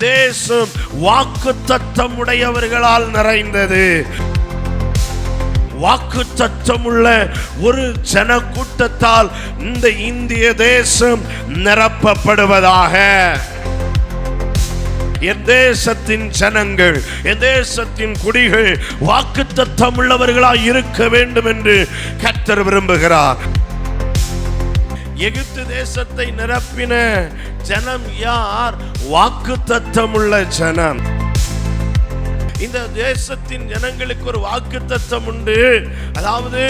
தேசம் வாக்குத்தத்தம் உடையவர்களால் நிறைந்தது. வாக்குத்தத்தம் உள்ள ஒரு ஜன கூட்டத்தால் இந்த இந்திய தேசம் நிரப்பப்படுவதாக. என் தேசத்தின் ஜனங்கள், என் தேசத்தின் குடிகள் வாக்குத்தத்தம் உள்ளவர்களாய் இருக்க வேண்டும் என்று கர்த்தர் விரும்புகிறார். எகிப்து தேசத்தை நிரப்பின ஜனம் யார்? வாக்குத்தத்தம் உள்ள ஜனம். இந்த தேசத்தின் ஜனங்களுக்கு ஒரு வாக்குத்தத்தம் உண்டு. அதாவது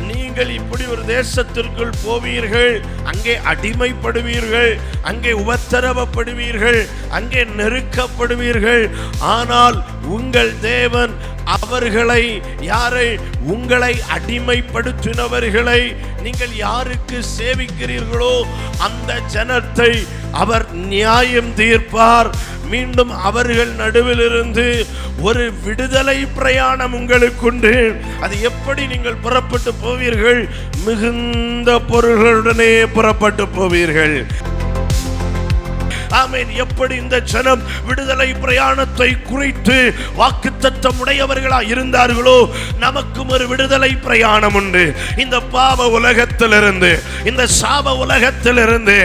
நீங்கள் இப்படி ஒரு தேசத்திற்குள் போவீர்கள், அங்கே அடிமைப்படுவீர்கள், அங்கே உபத்திரவப்படுவீர்கள், அங்கே நெருக்கப்படுவீர்கள். ஆனால் உங்கள் தேவன் அவர்களை, யாரை? உங்களை அடிமைப்படுத்தினவர்களை நீங்கள் யாருக்கு சேவிக்கிறீர்களோ அந்த ஜனத்தை அவர் நியாயம் தீர்ப்பார். மீண்டும் அவர்கள் நடுவில் இருந்து ஒரு விடுதலை பிரயாணம் உங்களுக்கு உண்டு. அது எப்படி நீங்கள் புறப்பட்டு போவீர்கள்? மிகுந்த பொருள்களுடனே புறப்பட்டு போவீர்கள். ஆமென். எப்படி இந்த ஜனம் விடுதலை பிரயாணத்தை குறித்து வாக்குத்தத்தம் உடையவர்களா இருந்தார்களோ, நமக்கும் ஒரு விடுதலை பிரயாணம் உண்டு. இந்த பாவ உலகத்திலிருந்து, இந்த சாப உலகத்திலிருந்து,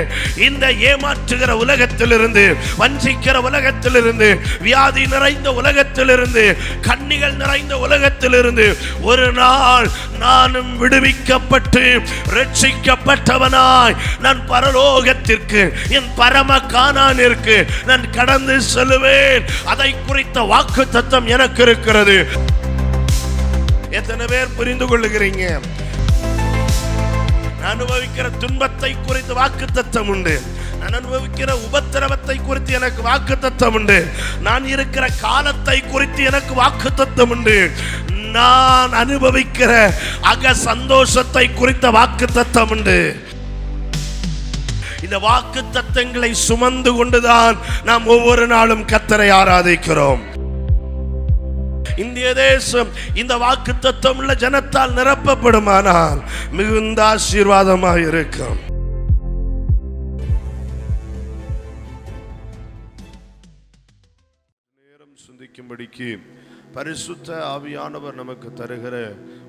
இந்த ஏமாற்றுகிற உலகத்திலிருந்து, வஞ்சிக்கிற உலகத்திலிருந்து, வியாதி நிறைந்த உலகத்திலிருந்து, கண்ணிகள் நிறைந்த உலகத்திலிருந்து ஒரு நாள் நானும் விடுவிக்கப்பட்டு ரட்சிக்கப்பட்டவனாய் நான் பரலோகத்திற்கு, என் பரம கானானிற்கு நான் கடந்து செல்வேன். அதை குறித்த வாக்குத்தத்தம் எனக்கு இருக்கிறது. எத்தனை பேர் புரிந்து கொள்ளுகிறீங்க? நான் அனுபவிக்கிற துன்பத்தை குறித்து வாக்குத்தத்தம் உண்டு. நான் அனுபவிக்கிற உபத்திரவத்தை குறித்து எனக்கு வாக்குத்தத்தம் உண்டு. நான் இருக்கிற காலத்தை குறித்து எனக்கு வாக்குத்தத்தம் உண்டு. நான் அனுபவிக்கிற அக சந்தோஷத்தை குறித்த வாக்குத்தத்தம் உண்டு. இந்த வாக்குத்தத்தங்களை சுமந்து கொண்டுதான் நாம் ஒவ்வொரு நாளும் கர்த்தரை ஆராதிக்கிறோம். இந்திய தேசம் இந்த வாக்குத்தத்தம் உள்ள ஜனத்தால் நிரப்பப்படுமானால் மிகுந்த ஆசீர்வாதமாக இருக்கும். நேரம் சிந்திக்கும்படிக்கு பரிசுத்த ஆவியானவர் நமக்கு தருகிற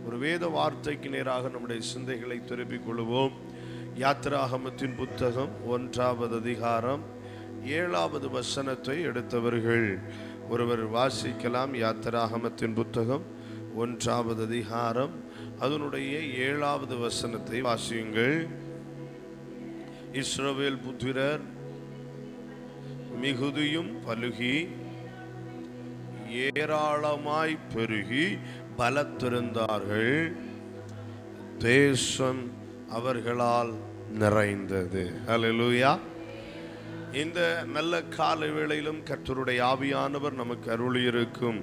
ஒரு வேத வார்த்தைக்கு நேராக நம்முடைய சிந்தைகளை திருப்பிக் கொள்வோம். யாத்திராகமத்தின் புத்தகம் 1வது அதிகாரம் 7வது வசனத்தை எடுத்தவர்கள் ஒருவர் வாசிக்கலாம். யாத்திராகமத்தின் புத்தகம் 1வது அதிகாரம் அதனுடைய 7வது வசனத்தை வாசியுங்கள். இஸ்ரவேல் புத்திரர் மிகுதியும் பலுகி ஏராளமாய் பெருகி பலத்திருந்தார்கள். தேசம் அவர்களால் நிறைந்தது. ஹல்லேலூயா. இந்த நல்ல கால வேளையிலும் கர்த்தருடைய ஆவியானவர் நமக்கு அருளியிருக்கும்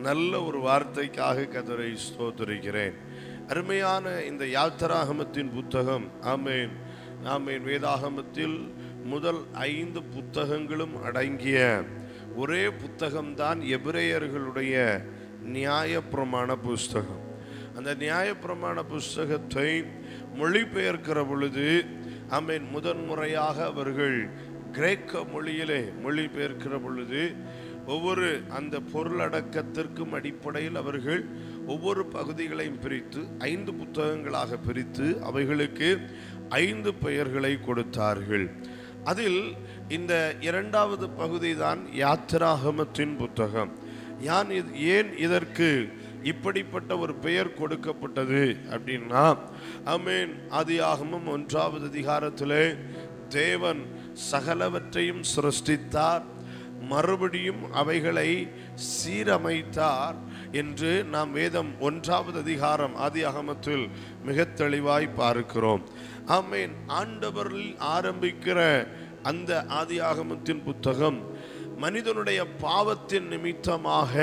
நல்ல ஒரு வார்த்தைக்காக கர்த்தரை ஸ்தோத்திரிக்கிறேன். அருமையான இந்த யாத்திராகமத்தின் புத்தகம், ஆமென் ஆமென், வேதாகமத்தில் முதல் 5 புத்தகங்களும் அடங்கிய ஒரே புத்தகம்தான் எபிரேயர்களுடைய நியாயப்பிரமாண புஸ்தகம். அந்த நியாயப்பிரமாண புஸ்தகத்தை மொழிபெயர்க்கிற பொழுது, ஆமென், முதன்முறையாக அவர்கள் கிரேக்க மொழியிலே மொழிபெயர்க்கிற பொழுது ஒவ்வொரு அந்த பொருளடக்கத்திற்கும் அடிப்படையில் அவர்கள் ஒவ்வொரு பகுதிகளையும் பிரித்து 5 புத்தகங்களாக பிரித்து அவைகளுக்கு 5 பெயர்களை கொடுத்தார்கள். அதில் இந்த 2வது பகுதி தான் யாத்திராகமத்தின் புத்தகம். ஏன் இதற்கு இப்படிப்பட்ட ஒரு பெயர் கொடுக்கப்பட்டது அப்படின்னா, ஆமென், ஆதியாகமம் 1வது அதிகாரத்திலே தேவன் சகலவற்றையும் சிருஷ்டித்தார், மறுபடியும் அவைகளை சீரமைத்தார் என்று நாம் வேதம் 1வது அதிகாரம் ஆதியாகமத்தில் மிக தெளிவாய் பார்க்கிறோம். ஆமென். ஆண்டவரில் ஆரம்பிக்கிற அந்த ஆதியாகமத்தின் புத்தகம் மனிதனுடைய பாவத்தின் நிமித்தமாக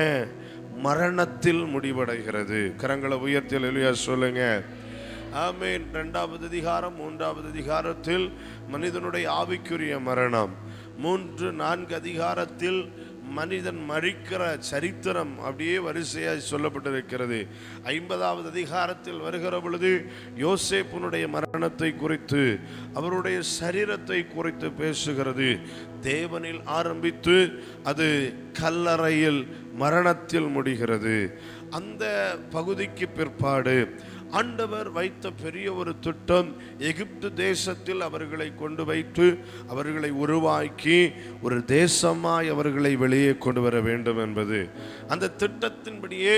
மரணத்தில் முடிவடைகிறது. கரங்களை உயர்த்தி அல்லேலூயா சொல்லுங்க. ஆமென். 2வது அதிகாரம் 3வது அதிகாரத்தில் மனிதனுடைய ஆவிக்குரிய மரணம், 3, 4 அதிகாரத்தில் மனிதன் மரிக்கிற சரித்திரம் அப்படியே வரிசையாக சொல்லப்பட்டிருக்கிறது. 50வது அதிகாரத்தில் வருகிற பொழுது யோசேப்புனுடைய மரணத்தை குறித்து, அவருடைய சரீரத்தை குறித்து பேசுகிறது. தேவனில் ஆரம்பித்து அது கல்லறையில் மரணத்தில் முடிகிறது. அந்த பகுதிக்கு பிற்பாடு ஆண்டவர் வைத்த பெரிய ஒரு திட்டம், எகிப்து தேசத்தில் அவர்களை கொண்டு வைத்து அவர்களை உருவாக்கி ஒரு தேசமாய் அவர்களை வெளியே கொண்டு வர வேண்டும் என்பது. அந்த திட்டத்தின்படியே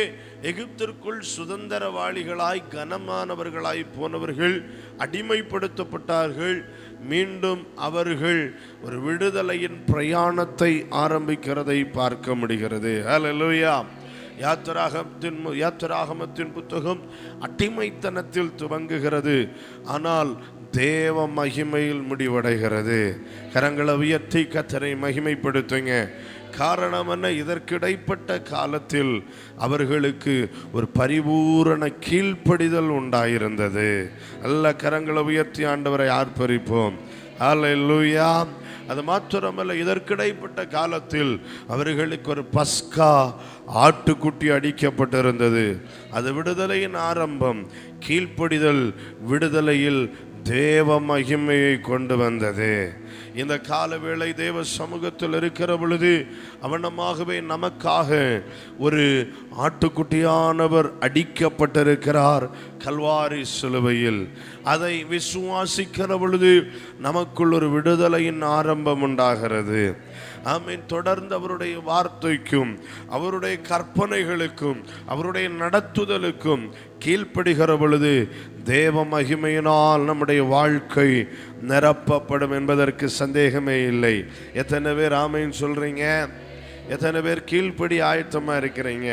எகிப்திற்குள் சுதந்திரவாளிகளாய் கனமானவர்களாய் போனவர்கள் அடிமைப்படுத்தப்பட்டார்கள். மீண்டும் அவர்கள் ஒரு விடுதலையின் பிரயாணத்தை ஆரம்பிக்கிறதை பார்க்க முடிகிறது. ஹல்லேலூயா. யாத்திராகமத்தின் புத்தகம் அடிமைத்தனத்தில் துவங்குகிறது, ஆனால் தேவ மகிமையில் முடிவடைகிறது. கரங்களை உயர்த்தி கர்த்தரை மகிமைப்படுத்துங்க. காரணம் என்ன? இதற்கிடைப்பட்ட காலத்தில் அவர்களுக்கு ஒரு பரிபூரண கீழ்ப்படிதல் உண்டாயிருந்தது. நல்ல கரங்களை உயர்த்தி ஆண்டவரை ஆர்ப்பரிப்போம். ஹல்லேலூயா. அது மாத்திரமல்ல, இதற்கிடைப்பட்ட காலத்தில் அவர்களுக்கு ஒரு பஸ்கா ஆட்டுக்குட்டி அடிக்கப்பட்டிருந்தது. அது விடுதலையின் ஆரம்பம். கீழ்ப்படிதல் விடுதலையில் தேவ மகிமையை கொண்டு வந்தது. இந்த காலவேளை தேவ சமூகத்தில் இருக்கிற பொழுது அவனமாகவே நமக்காக ஒரு ஆட்டுக்குட்டியானவர் அடிக்கப்பட்டிருக்கிறார் கல்வாரி சிலுவையில். அதை விசுவாசிக்கிற பொழுது நமக்குள் ஒரு விடுதலையின் ஆரம்பம் உண்டாகிறது. ஆமீன். தொடர்ந்து அவருடைய வார்த்தைக்கும் அவருடைய கற்பனைகளுக்கும் அவருடைய நடத்துதலுக்கும் கீழ்ப்படுகிற பொழுது தேவ மகிமையினால் நம்முடைய வாழ்க்கை நிரப்பப்படும் என்பதற்கு சந்தேகமே இல்லை. எத்தனை பேர் ஆமீன் சொல்றீங்க? எத்தனை பேர் கீழ்ப்படி ஆயத்தமா இருக்கிறீங்க?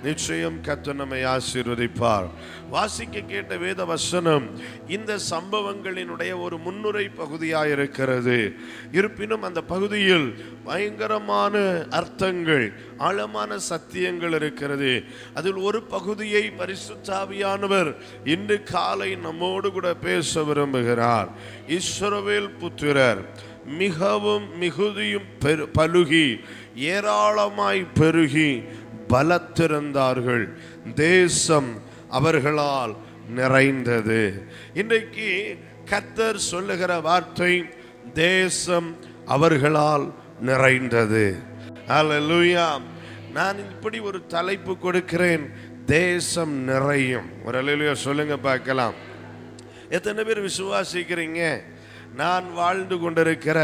நிச்சயம் கர்த்தர் நம்மை ஆசீர்வதிப்பார். வாசிக்க கேட்ட வேத வசனம் இந்த சம்பவங்களினுடைய ஒரு முன்னுரை பகுதியாக இருக்கிறது. இருப்பினும் அந்த பகுதியில் பயங்கரமான அர்த்தங்கள், ஆழமான சத்தியங்கள் இருக்கிறது. அதில் ஒரு பகுதியை பரிசுத்த ஆவியானவர் இன்று காலை நம்மோடு கூட பேச விரும்புகிறார். இஸ்ரவேல் புத்திரர் மிகவும் மிகுதியும் பலுகி ஏராளமாய் பெருகி பலத்திருந்தார்கள், தேசம் அவர்களால் நிறைந்தது. இன்றைக்கு கர்த்தர் சொல்லுகிற வார்த்தை, தேசம் அவர்களால் நிறைந்தது. ஹல்லேலூயா. நான் இப்படி ஒரு தலைப்பு கொடுக்கிறேன், தேசம் நிறையும். ஒரு ஹல்லேலூயா சொல்லுங்க பார்க்கலாம். எத்தனை பேர் விசுவாசிக்கிறீங்க? நான் வாழ்ந்து கொண்டிருக்கிற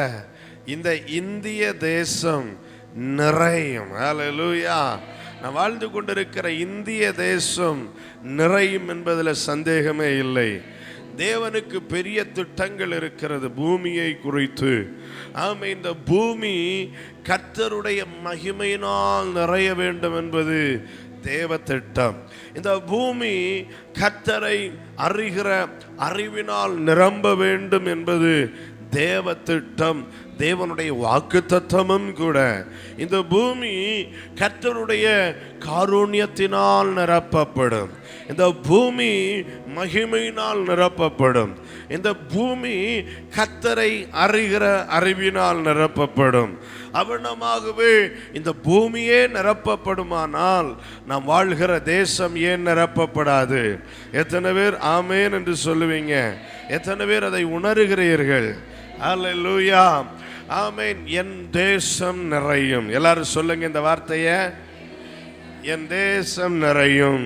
இந்த இந்திய தேசம் நிறையும். ஹல்லேலூயா. நான் வாழ்ந்து கொண்டிருக்கிற இந்திய தேசம் நிறையும் என்பதில் சந்தேகமே இல்லை. தேவனுக்கு பெரிய திட்டங்கள் இருக்கிறது பூமியை குறித்து. ஆமா, இந்த பூமி கர்த்தருடைய மகிமையினால் நிறைய வேண்டும் என்பது தேவ திட்டம். இந்த பூமி கர்த்தரை அறிகிற அறிவினால் நிரம்ப வேண்டும் என்பது தேவ திட்டம், தேவனுடைய வாக்குத்தத்தமும் கூட. இந்த பூமி கர்த்தருடைய காருண்யத்தினால் நிரப்பப்படும். இந்த பூமி மகிமையினால் நிரப்பப்படும். இந்த பூமி கர்த்தரை அறிகிற அறிவினால் நிரப்பப்படும். அவனமாகவே இந்த பூமியே நிரப்பப்படுமானால் நாம் வாழ்கிற தேசம் ஏன் நிரப்பப்படாது? எத்தனை பேர் ஆமேன் என்று சொல்லுவீங்க? எத்தனை பேர் அதை உணர்கிறீர்கள்? ஹல்லேலூயா. ஆமென். என் தேசம் நிறையும். எல்லாரும் சொல்லுங்க இந்த வார்த்தையை, என் தேசம் நிறையும்.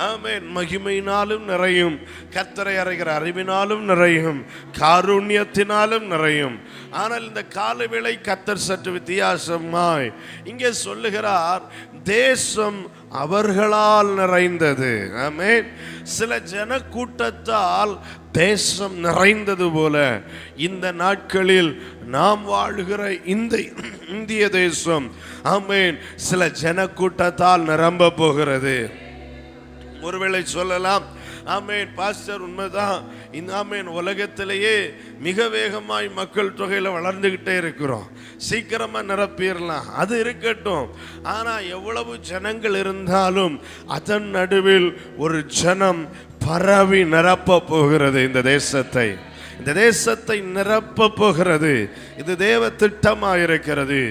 ஆமென். மகிமையினாலும் நிறையும், கர்த்தரை அறிகிற அறிவினாலும் நிறையும், காருண்யத்தினாலும் நிறையும். ஆனால் இந்த காலவேளை கர்த்தர் சற்று வித்தியாசமாய் இங்கே சொல்லுகிறார், தேசம் அவர்களால் நிறைந்தது. ஆமென். சில ஜன கூட்டத்தால் தேசம் நிறைந்தது போல இந்த நாட்களில் நாம் வாழ்கிற இந்த இந்திய தேசம், ஆமென், சில ஜன கூட்டத்தால் நிரம்ப போகிறது. ஒருவேளை சொல்லலாம், ஆமென் பாஸ்டர், உண்மைதான். இந்த ஆமென் உலகத்திலேயே மிக வேகமாய் மக்கள் தொகையில வளர்ந்துகிட்டே இருக்கிறோம், சீக்கிரமா நிரப்பிடலாம். அது இருக்கட்டும். ஆனா எவ்வளவு ஜனங்கள் இருந்தாலும் அதன் நடுவில் ஒரு ஜனம் பரவி நிரப்ப போகிறது இந்த தேசத்தை. இந்த தேசத்தை நிரப்ப போகிறது. இது தேவ திட்டமாயிருக்கிறது.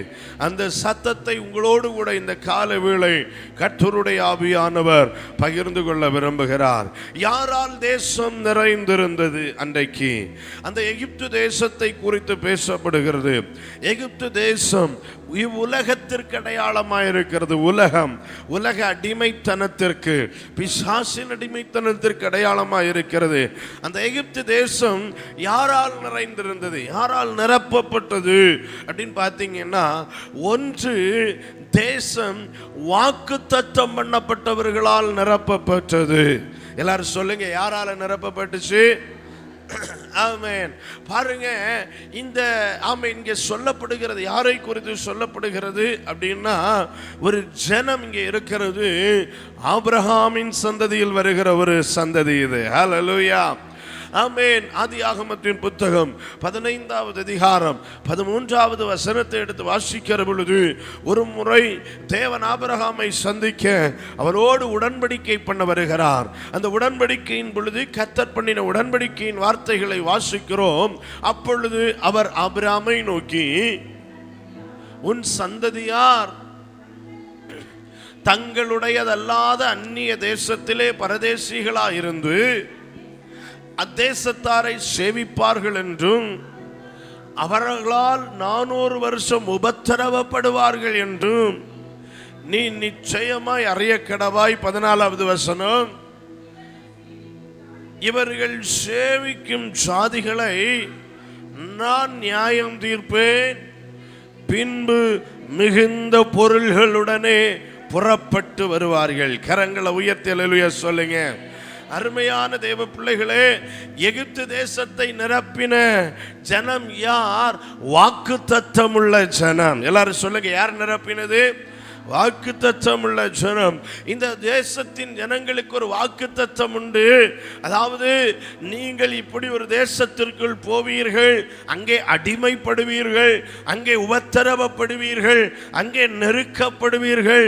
அந்த சத்தத்தை உங்களோடு கூட இந்த கால வேளை கர்த்தருடைய ஆவியானவர் பகிர்ந்து கொள்ள விரும்புகிறார். யாரால் தேசம் நிறைந்திருந்தது? அன்றைக்கு அந்த எகிப்து தேசத்தை குறித்து பேசப்படுகிறது. எகிப்து தேசம் இவ்வுலகத்திற்கு அடையாளமாயிருக்கிறது. உலக அடிமைத்தனத்திற்கு, பிசாசின் அடிமைத்தனத்திற்கு அடையாளமாயிருக்கிறது. அந்த எகிப்து தேசம் யாரால் நிறைந்திருந்தது? யாரால் நிரப்பப்பட்டது அப்படின்னு பார்த்தீங்கன்னா, ஒன்று தேசம் வாக்குத்தத்தம் பண்ணப்பட்டவர்களால் நிரப்பப்பட்டது. எல்லாரும் சொல்லுங்க, யாரால நிரப்பப்பட்டுச்சு? ஆமென். பாருங்க, இந்த இங்கே சொல்லப்படுகிறது, யாரை குறித்து சொல்லப்படுகிறது அப்படின்னா, ஒரு ஜனம் இங்கே இருக்கிறது. ஆபிரகாமின் சந்ததியில் வருகிற ஒரு சந்ததி இது. ஹல்லேலூயா, ஆமென். ஆதியாகமத்தின் புத்தகம் 15வது அதிகாரம் 13வது வசனத்தை எடுத்து வாசிக்கிற பொழுது, ஒரு முறை தேவன் ஆபிரகாமை சந்திக்க அவரோடு உடன்படிக்கை பண்ண வருகிறார். அந்த உடன்படிக்கையின் பொழுது கர்த்தர் பண்ணின உடன்படிக்கையின் வார்த்தைகளை வாசிக்கிறோம். அப்பொழுது அவர் ஆபிரகாமை நோக்கி, உன் சந்ததியார் தங்களுடையதல்லாத அந்நிய தேசத்திலே பரதேசிகளாயிருந்து அத்தேசத்தாரை சேவிப்பார்கள் என்றும் அவர்களால் 400 வருஷம் உபத்திரவப்படுவார்கள் என்றும் நீ நிச்சயமாய் அறிய கடவாய். 14வது வசனம், இவர்கள் சேவிக்கும் ஜாதிகளை நான் நியாயம் தீர்ப்பேன், பின்பு மிகுந்த பொருள்களுடனே புறப்பட்டு வருவார்கள். கரங்களை உயர்த்தி அல்லேலூயா சொல்லுங்க. அருமையான தேவ பிள்ளைகளே, எகிப்து தேசத்தை நிரப்பின ஜனம் யார்? வாக்குத்தத்தம் உள்ள ஜனம். எல்லாரும் சொல்லுங்க, யார் நிரப்பினது? வாக்குத்தத்தம் உள்ள ஜனம். இந்த தேசத்தின் ஜனங்களுக்கு ஒரு வாக்குத்தத்தம் உண்டு. அதாவது, நீங்கள் இப்படி ஒரு தேசத்திற்குள் போவீர்கள், அங்கே அடிமைப்படுவீர்கள், அங்கே உபத்திரவப்படுவீர்கள், அங்கே நெருக்கப்படுவீர்கள்.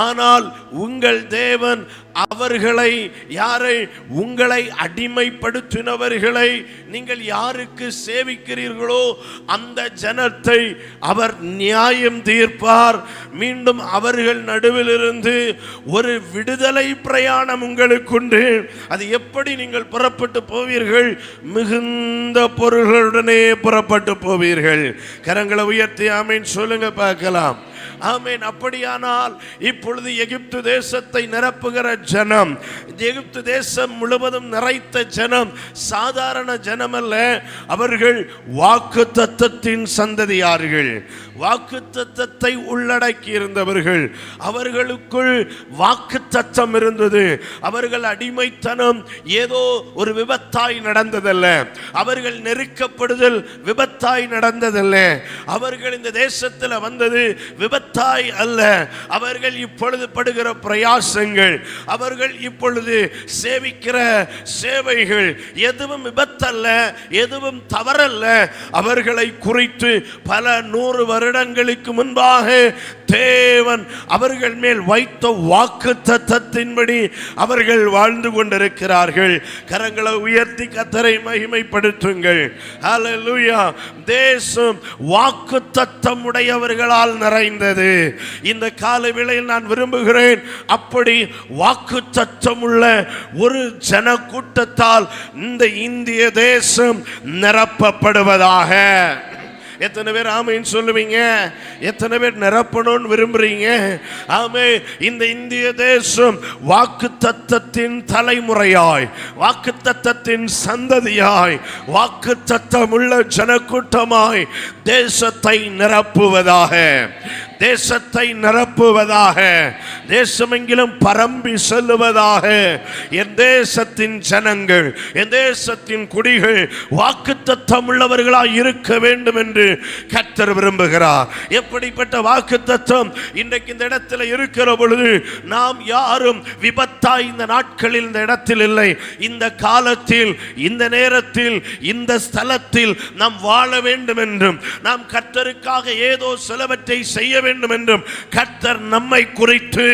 ஆனால் உங்கள் தேவன் அவர்களை, யாரை? உங்களை அடிமைப்படுத்தினவர்களை நீங்கள் யாருக்கு சேவிக்கிறீர்களோ அந்த ஜனத்தை அவர் நியாயம் தீர்ப்பார். மீண்டும் அவர்கள் நடுவில் இருந்து ஒரு விடுதலை பிரயாணம் உங்களுக்கு உண்டு. அது எப்படி நீங்கள் புறப்பட்டு போவீர்கள்? மிகுந்த பொருள்களுடனே புறப்பட்டு போவீர்கள். கரங்களை உயர்த்தி ஆமென் சொல்லுங்க பார்க்கலாம். ஆமென். அப்படியானால் இப்பொழுது எகிப்து தேசத்தை நிரப்புகிற ஜனம், எகிப்து தேசம் முழுவதும் நிறைத்த ஜனம் சாதாரண ஜனம் அல்ல. அவர்கள் வாக்குத்தத்தத்தின் சந்ததியார்கள், வாக்குத்தத்தத்தை உள்ளடக்கி இருந்தவர்கள். அவர்களுக்குள் வாக்குத்தத்தம் இருந்தது. அவர்கள் அடிமைத்தனம் ஏதோ ஒரு விபத்தாய் நடந்ததல்ல, அவர்கள் நெருக்கப்படுதல் விபத்தாய் நடந்ததல்ல, அவர்கள் இந்த தேசத்தில் வந்தது விபத்தாய் அல்ல. அவர்கள் இப்பொழுது படுகிற பிரயாசங்கள், அவர்கள் இப்பொழுது சேவிக்கிற சேவைகள் எதுவும் விபத்தல்ல, எதுவும் தவறல்ல. அவர்களை குறித்து பல 100 வருடங்களுக்கு முன்பாக தேவன் அவர்கள் மேல் வைத்த வாக்குத்தத்தத்தின்படி அவர்கள் வாழ்ந்து கொண்டிருக்கிறார்கள். கரங்களை உயர்த்தி கர்த்தரை மகிமைப்படுத்துங்கள். ஹல்லேலூயா. தேசம் வாக்குத்தத்தம் உடையவர்களால் நிறைந்தது. இந்த கால வேளையில் நான் விரும்புகிறேன், அப்படி வாக்குத்தத்தம் உள்ள ஒரு ஜன கூட்டத்தால் இந்த இந்திய தேசம் நிரப்பப்படுவதாக. எத்தனை பேர் ஆமென் சொல்லுவீங்க? எத்தனை பேர் நிரப்பணும்னு விரும்புறீங்க? ஆமே. இந்த இந்திய தேசம் வாக்குத்தத்தத்தின் தலைமுறையாய், வாக்குத்தத்தத்தின் சந்ததியாய், வாக்குத்தத்தம் உள்ள ஜனக்கூட்டமாய் தேசத்தை நிரப்புவதாக, தேசத்தை நிரப்புவதாக, தேசமெங்கிலும் பரம்பி செல்லுவதாக. என் தேசத்தின் ஜனங்கள், என் தேசத்தின் குடிகள் வாக்குத்தத்தம் உள்ளவர்களாய் இருக்க வேண்டும் என்று கர்த்தர் விரும்புகிறார். எப்படிப்பட்ட வாக்குத்தத்தம் இன்றைக்கு இந்த இடத்துல இருக்கிற பொழுது நாம் யாரும் விபத்தாய் இந்த நாட்களில் இந்த இடத்தில் இல்லை. இந்த காலத்தில், இந்த நேரத்தில், இந்த ஸ்தலத்தில் நாம் வாழ வேண்டும் என்றும், நாம் கர்த்தருக்காக ஏதோ சிலவற்றை செய்ய வேண்டும் என்றும் கர்த்தர் நம்மை குறித்து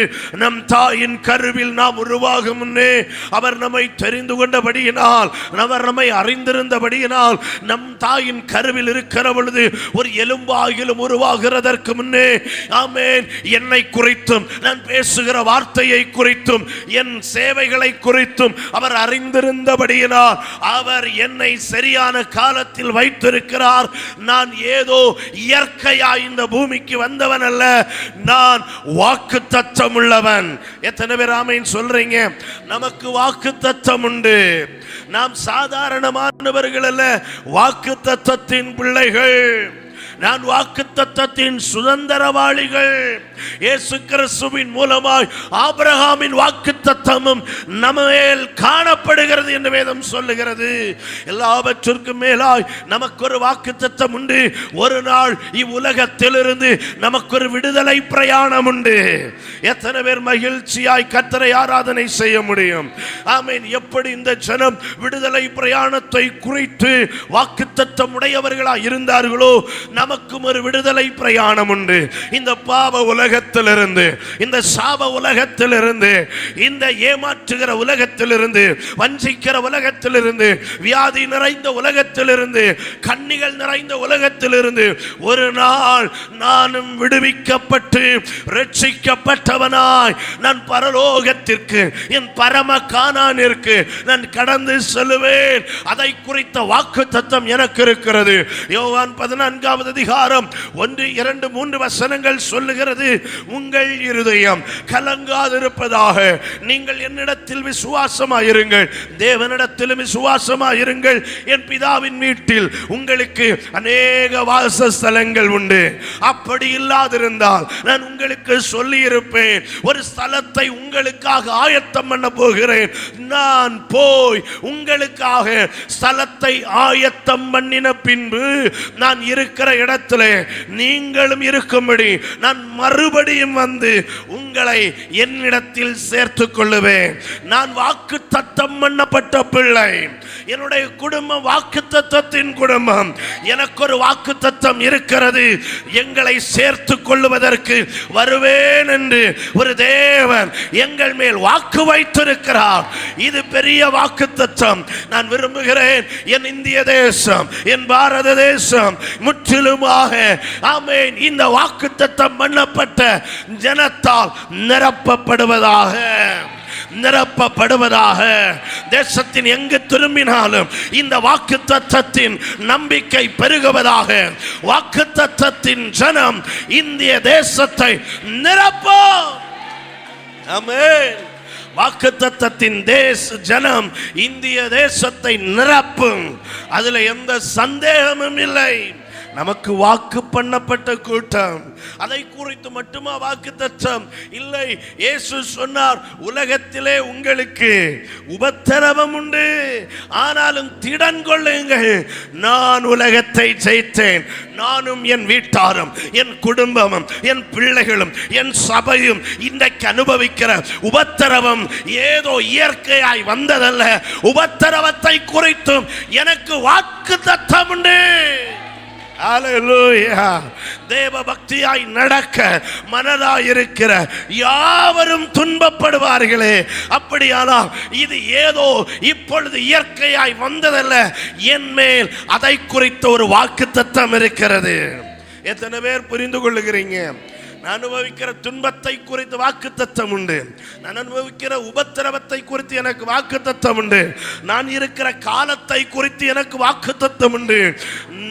நம் தாயின் கருவில் நாம் உருவாகும் முன்னே அவர் நம்மை தெரிந்து கொண்டபடியினால், அவர் நம்மை அறிந்திருந்தபடியினால், நம் தாயின் கருவில் இருக்கிற பொழுது ஒரு எலும்பாகிலும் உருவாகிறதற்கு முன்னே, ஆமென், என்னை குறித்தும் நான் பேசுகிற வார்த்தையை குறித்தும் என் சேவைகளை குறித்தும் அவர் அறிந்திருந்தபடியினால் அவர் என்னை சரியான காலத்தில் வைத்திருக்கிறார். நான் ஏதோ இயற்கையாய் இந்த பூமிக்கு வந்தவன் அல்ல, நான் வாக்குத்தத்தம் உள்ளவன். எத்தனை பேர் ஆமென் சொல்றீங்க? நமக்கு வாக்குத்தத்தம் உண்டு. நாம் சாதாரணமானவர்கள் அல்ல, வாக்குத்தத்தத்தின் பிள்ளைகள். நான் வாக்குத்தத்தத்தின் சுதந்திரவாளிகள். இயேசு கிறிஸ்துவின் மூலமாய் ஆபிரகாமின் வாக்குத்தத்தமும் நம்மேல் காணப்படுகிறது என்று வேதம் சொல்லுகிறது. எல்லாவற்றிற்கும் மேலாய் நமக்கு ஒரு வாக்குத்தத்தம் உண்டு. ஒரு நாள் இவ்வுலகத்திலிருந்து நமக்கு ஒரு விடுதலை பிரயாணம் உண்டு. எத்தனை பேர் மகிழ்ச்சியாய் கர்த்தரை ஆராதனை செய்ய முடியும்? ஆமென். எப்படி இந்த ஜனம் விடுதலை பிரயாணத்தை குறித்து வாக்குத்தத்தம் உடையவர்களாய் இருந்தார்களோ, நமக்கும் ஒரு விடுதலை பிரயாணம் உண்டு. இந்த பாவ உலகத்திலிருந்து, இந்த சாப உலகத்திலிருந்து, இந்த ஏமாற்றுகிற உலகத்திலிருந்து, வஞ்சிக்கிற உலகத்திலிருந்து, வியாதி நிறைந்த உலகத்திலிருந்து, கண்ணிகள் நிறைந்த உலகத்திலிருந்து ஒரு நாள் நானும் விடுவிக்கப்பட்டு ரட்சிக்கப்பட்டவனாய் நான் பரலோகத்திற்கு, என் பரம கானானிற்கு நான் கடந்து செல்லுவேன். அதை குறித்த வாக்குத்தத்தம் எனக்கு இருக்கிறது. யோவான் 14 அதிகாரம் 1, 2, 3 வசனங்கள் சொல்லுகிறது, உங்கள் இருதயம் கலங்காதிருப்பதாக நீங்கள் என்னிடத்தில் விசுவாசமாயிருங்கள், தேவனிடத்திலும் விசுவாசமாயிருங்கள். என் பிதாவின் வீட்டில் உங்களுக்கு அநேக வாசஸ்தலங்கள் உண்டு. அப்படி இல்லாதிருந்தால் நான் உங்களுக்கு சொல்லி இருப்பேன். ஒரு ஸ்தலத்தை உங்களுக்காக ஆயத்தம் பண்ண போகிறேன். நான் போய் உங்களுக்காக ஸ்தலத்தை ஆயத்தம் பண்ணின பின்பு நான் இருக்கிற இடத்திலே நீங்களும் இருக்கும்படி நான் மறுபடியும் வந்து உங்களை என்னிடத்தில் சேர்த்துக் கொள்ளுவேன். நான் வாக்குத்தத்தம் பண்ணப்பட்ட பிள்ளை. என்னுடைய குடும்பம் வாக்குத்தத்தத்தின் குடும்பம். எனக்கு ஒரு வாக்குத்தத்தம் இருக்கிறது. எங்களை சேர்த்துக் கொள்ளுவதற்கு வருவேன் என்று ஒரு தேவன் எங்கள் மேல் வாக்கு வைத்திருக்கிறார். இது பெரிய வாக்குத்தத்தம். நான் விரும்புகிறேன் என் இந்திய தேசம், என் பாரத தேசம் முற்றிலுமாக, ஆமென், இந்த வாக்குத்தத்தம் பண்ணப்பட்ட ஜனத்தால் நிரப்பப்படுவதாக, நிரப்பப்படுவதாக. தேசத்தின் எங்கு திரும்பினாலும் இந்த வாக்குத்தத்தத்தின் நம்பிக்கை பெருகுவதாக. வாக்குத்தத்தத்தின் ஜனம் இந்திய தேசத்தை நிரப்பும். ஆமென். வாக்குத்தத்தத்தின் ஜனம் இந்திய தேசத்தை நிரப்பும். அதுல எந்த சந்தேகமும் இல்லை. நமக்கு வாக்கு பண்ணப்பட்ட கூட்டம். அதை குறித்து மட்டுமா வாக்குத்தத்தம்? இல்லை. இயேசு சொன்னார், உலகத்திலே உங்களுக்கு உபத்திரவம் உண்டு, ஆனாலும் திடன் கொள்ளுங்கள், நான் உலகத்தை ஜெயித்தேன். நானும் என் வீட்டாரும், என் குடும்பமும், என் பிள்ளைகளும், என் சபையும் இன்றைக்கு அனுபவிக்கிற உபத்திரவம் ஏதோ இயற்கையாய் வந்ததல்ல. உபத்திரவத்தை குறித்தும் எனக்கு வாக்குத்தத்தம் உண்டு. ஹல்லேலூயா. தேவ பக்தியாய் நடக்க மனதாயிருக்கிற யாவரும் துன்பப்படுவார்களே. அப்படியானால் இது ஏதோ இப்பொழுது இயற்கையாய் வந்ததல்ல. என் மேல் அதை குறித்த ஒரு வாக்குத்தத்தம் இருக்கிறது. எத்தனை பேர் புரிந்து கொள்ளுகிறீங்க? நான் அனுபவிக்கிற துன்பத்தை குறித்து வாக்குத்தத்தம் உண்டு. நான் அனுபவிக்கிற உபத்திரவத்தை குறித்து எனக்கு வாக்குத்தத்தம் உண்டு. நான் இருக்கிற காலத்தை குறித்து எனக்கு வாக்குத்தத்தம் உண்டு.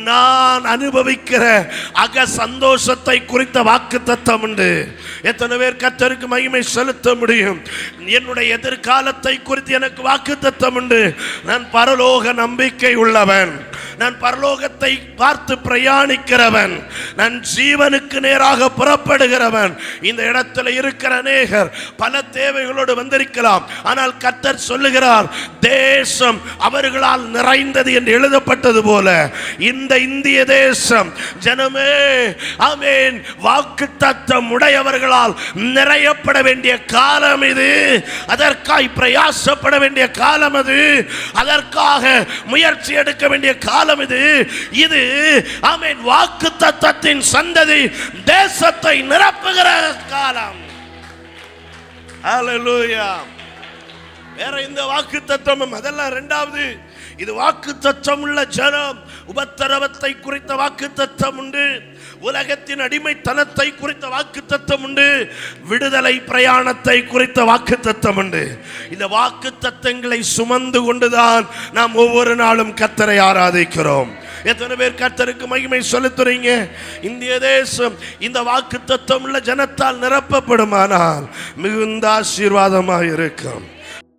நான் அனுபவிக்கிற அக சந்தோஷத்தை குறித்த வாக்குத்தத்தம் உண்டு. எத்தனை பேர் கர்த்தருக்கு மகிமை செலுத்த முடியும்? என்னுடைய எதிர்காலத்தை குறித்து எனக்கு வாக்குத்தத்தம் உண்டு. நான் பரலோக நம்பிக்கை உள்ளவன். நான் பரலோகத்தை பார்த்து பிரயாணிக்கிறவன், நான் ஜீவனுக்கு நேராக புறப்படுகிறவன். இந்த இடத்துல இருக்கிற அநேகர் பல தேவைகளோடு வந்திருக்கலாம். ஆனால் கர்த்தர் சொல்லுகிறார், தேசம் அவர்களால் நிறைந்தது என்று எழுதப்பட்டது போல இந்த இந்திய தேசம் ஜனமே, ஆமென், வாக்குத்தத்தம் உடையவர்களால் நிறையப்பட வேண்டிய காலம் இது. அதற்காய் பிரயாசப்பட வேண்டிய காலம் அது. அதற்காக முயற்சி எடுக்க வேண்டிய காலம் இது. இது ஆமென், வாக்குத்தத்தத்தின் சந்ததி தேசத்தை நிரப்புகிற காலம். ஹல்லேலூயா. வேற இந்த வாக்குத்தத்தம் அதெல்லாம் இரண்டாவது. இது வாக்குத்தத்தம் உள்ள ஜனம். உபத்திரவத்தை குறித்த வாக்குத்தத்தம் உண்டு, உலகத்தின் அடிமைத்தனத்தை குறித்த வாக்குத்தத்தம் உண்டு, விடுதலை பிரயாணத்தை குறித்த வாக்குத்தத்தம் உண்டு. இந்த வாக்குத்தத்தங்களை சுமந்து கொண்டுதான் நாம் ஒவ்வொரு நாளும் கர்த்தரை ஆராதிக்கிறோம். எத்தனை பேர் கர்த்தருக்கு மகிமை செலுத்துறீங்க? இந்திய தேசம் இந்த வாக்குத்தத்தம் உள்ள ஜனத்தால் நிரப்பப்படுமானால் மிகுந்த ஆசீர்வாதமாக இருக்கும்.